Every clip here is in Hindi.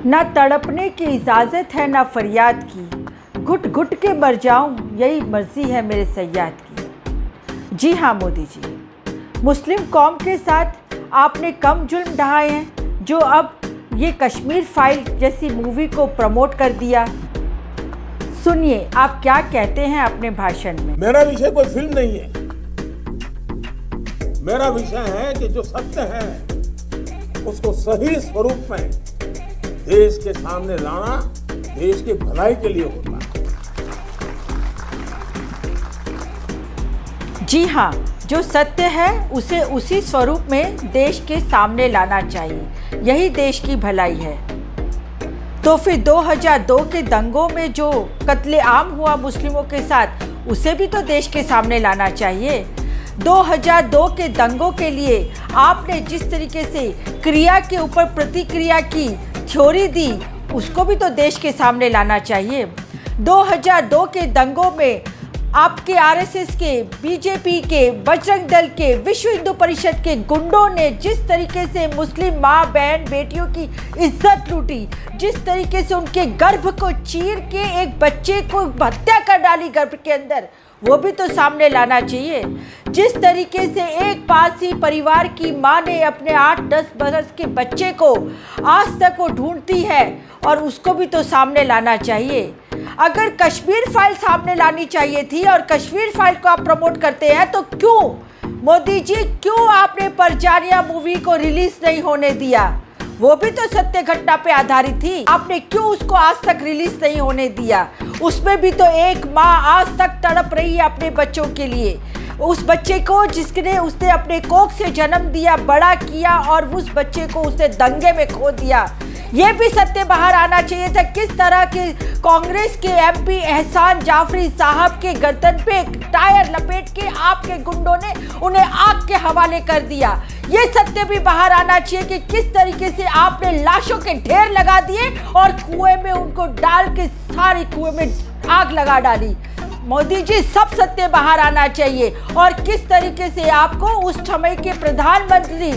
ना तड़पने की इजाज़त है ना फरियाद की, घुट घुट के मर जाऊं यही मर्जी है मेरे सय्याद की। जी हाँ मोदी जी, मुस्लिम कौम के साथ आपने कम जुल्म ढाए हैं जो अब ये कश्मीर फाइल जैसी मूवी को प्रमोट कर दिया। सुनिए आप क्या कहते हैं अपने भाषण में। मेरा विषय कोई फिल्म नहीं है, मेरा विषय है कि जो सत्य है उसको सही स्वरूप में देश के सामने लाना देश की भलाई के लिए होता है। जी हाँ, जो सत्य है उसे उसी स्वरूप में देश के सामने लाना चाहिए, यही देश की भलाई है। तो फिर 2002 के दंगों में जो कत्लेआम हुआ मुस्लिमों के साथ, उसे भी तो देश के सामने लाना चाहिए। 2002 के दंगों के लिए आपने जिस तरीके से क्रिया के ऊपर प्रतिक्रिया की थ्योरी दी, उसको भी तो देश के सामने लाना चाहिए। 2002 के दंगों में आपके आरएसएस के, बीजेपी के, बजरंग दल के, विश्व हिंदू परिषद के गुंडों ने जिस तरीके से मुस्लिम माँ बहन बेटियों की इज्जत लूटी, जिस तरीके से उनके गर्भ को चीर के एक बच्चे को हत्या कर डाली गर्भ के अंदर, वो भी तो सामने लाना चाहिए। जिस तरीके से एक पारसी परिवार की माँ ने अपने 8-10 बरस के बच्चे को आज तक वो ढूंढती है, और उसको भी तो सामने लाना चाहिए। अगर कश्मीर फाइल सामने लानी चाहिए थी और कश्मीर फाइल को आप प्रमोट करते हैं, तो क्यों मोदी जी, क्यों आपने परजानिया मूवी को रिलीज नहीं होने दिया? वो भी तो सत्य घटना पे आधारित थी, आपने क्यों उसको आज तक रिलीज नहीं होने दिया? उसमें भी तो एक माँ आज तक तड़प रही है अपने बच्चों के लिए, उस बच्चे को जिसने उसने अपने कोख से जन्म दिया, बड़ा किया, और उस बच्चे को उसने दंगे में खो दिया। ये भी सत्य बाहर आना चाहिए था। किस तरह के कांग्रेस के एमपी एहसान जाफरी साहब के गर्दन पे टायर लपेट के आपके गुंडों ने उन्हें आग के हवाले कर दिया। ये सत्य भी बाहर आना चाहिए कि किस तरीके से आपने लाशों के ढेर लगा दिए और कुएं में उनको डाल के सारी कुएं में आग लगा डाली। मोदी जी, सब सत्य बाहर आना चाहिए। और किस तरीके से आपको उस समय के प्रधानमंत्री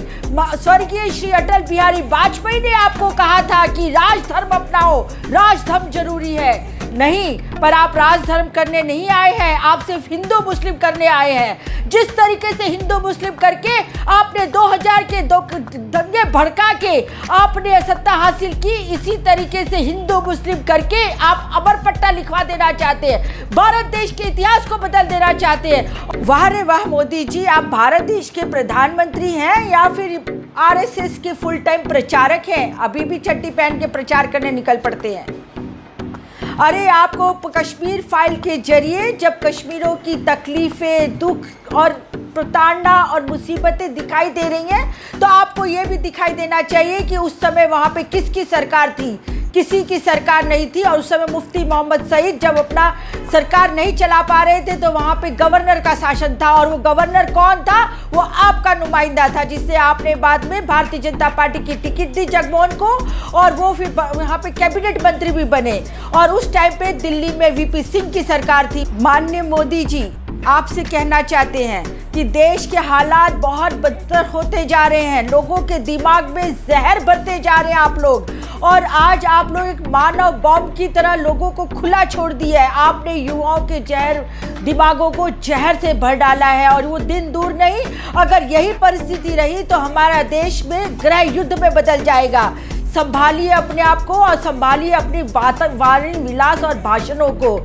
स्वर्गीय श्री अटल बिहारी वाजपेयी ने आपको कहा था कि राजधर्म अपनाओ, राजधर्म जरूरी है। नहीं, पर आप राजधर्म करने नहीं आए हैं, आप सिर्फ हिंदू मुस्लिम करने आए हैं। जिस तरीके से हिंदू मुस्लिम करके आपने 2000 के दंगे भड़का के आपने सत्ता हासिल की, इसी तरीके से हिंदू मुस्लिम करके आप अमर पट्टा लिखवा देना चाहते हैं, भारत देश के इतिहास को बदल देना चाहते हैं। वाह रे वाह मोदी जी, आप भारत देश के प्रधानमंत्री हैं या फिर आरएसएस के फुल टाइम प्रचारक हैं? अभी भी चड्डी पहन के प्रचार करने निकल पड़ते हैं। अरे आपको कश्मीर फाइल के जरिए जब कश्मीरों की तकलीफें, दुख और प्रताड़ना और मुसीबतें दिखाई दे रही हैं, तो आपको ये भी दिखाई देना चाहिए कि उस समय वहाँ पे किसकी सरकार थी। किसी की सरकार नहीं थी। और उस समय मुफ्ती मोहम्मद सईद जब अपना सरकार नहीं चला पा रहे थे, तो वहाँ पे गवर्नर का शासन था। और वो गवर्नर कौन था? वो आपका नुमाइंदा था, जिससे आपने बाद में भारतीय जनता पार्टी की टिकट दी जगमोहन को, और वो फिर वहाँ पे कैबिनेट मंत्री भी बने। और उस टाइम पे दिल्ली में वीपी सिंह की सरकार थी। माननीय मोदी जी, आपसे कहना चाहते हैं कि देश के हालात बहुत बदतर होते जा रहे हैं, लोगों के दिमाग में जहर भरते जा रहे हैं आप लोग, और आज आप लोग एक मानव बॉम्ब की तरह लोगों को खुला छोड़ दिया है। आपने युवाओं के दिमागों को जहर से भर डाला है, और वो दिन दूर नहीं, अगर यही परिस्थिति रही तो हमारा देश में गृह युद्ध में बदल जाएगा। संभालिए अपने आप को और संभालिए अपनी वाणी विलास और भाषणों को।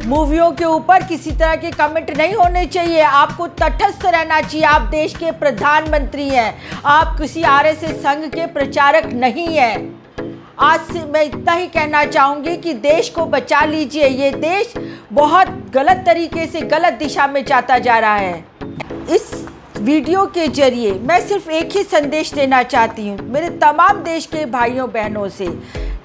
मूवियों के ऊपर किसी तरह के कमेंट नहीं होने चाहिए। आपको तटस्थ रहना चाहिए। आप देश के प्रधानमंत्री हैं, आप किसी आरएसएस संघ के प्रचारक नहीं हैं। आज से मैं इतना ही कहना चाहूँगी कि देश को बचा लीजिए। ये देश बहुत गलत तरीके से गलत दिशा में जाता जा रहा है। इस वीडियो के जरिए मैं सिर्फ एक ही संदेश देना चाहती हूँ मेरे तमाम देश के भाइयों बहनों से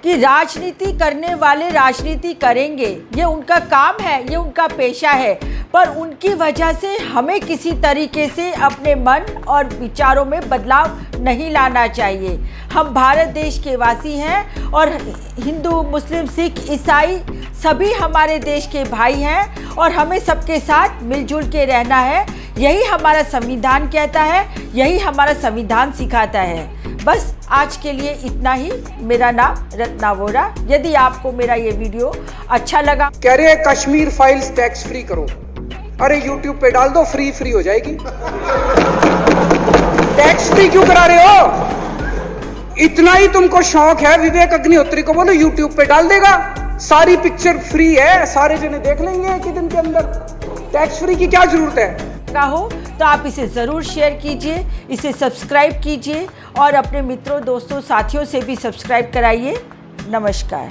कि राजनीति करने वाले राजनीति करेंगे, ये उनका काम है, ये उनका पेशा है, पर उनकी वजह से हमें किसी तरीके से अपने मन और विचारों में बदलाव नहीं लाना चाहिए। हम भारत देश के वासी हैं और हिंदू, मुस्लिम, सिख, ईसाई सभी हमारे देश के भाई हैं, और हमें सबके साथ मिलजुल के रहना है। यही हमारा संविधान कहता है, यही हमारा संविधान सिखाता है। बस आज के लिए इतना ही। मेरा नाम रत्ना वोरा। यदि आपको मेरा ये वीडियो अच्छा लगा, कह रहे हैं कश्मीर फाइल्स टैक्स फ्री करो, अरे YouTube पे डाल दो, फ्री हो जाएगी। टैक्स फ्री क्यों करा रहे हो? इतना ही तुमको शौक है, विवेक अग्निहोत्री को बोलो YouTube पे डाल देगा, सारी पिक्चर फ्री है, सारे जने देख लेंगे एक ही दिन के अंदर। टैक्स फ्री की क्या जरूरत है? हो तो आप इसे ज़रूर शेयर कीजिए, इसे सब्सक्राइब कीजिए और अपने मित्रों, दोस्तों, साथियों से भी सब्सक्राइब कराइए। नमस्कार।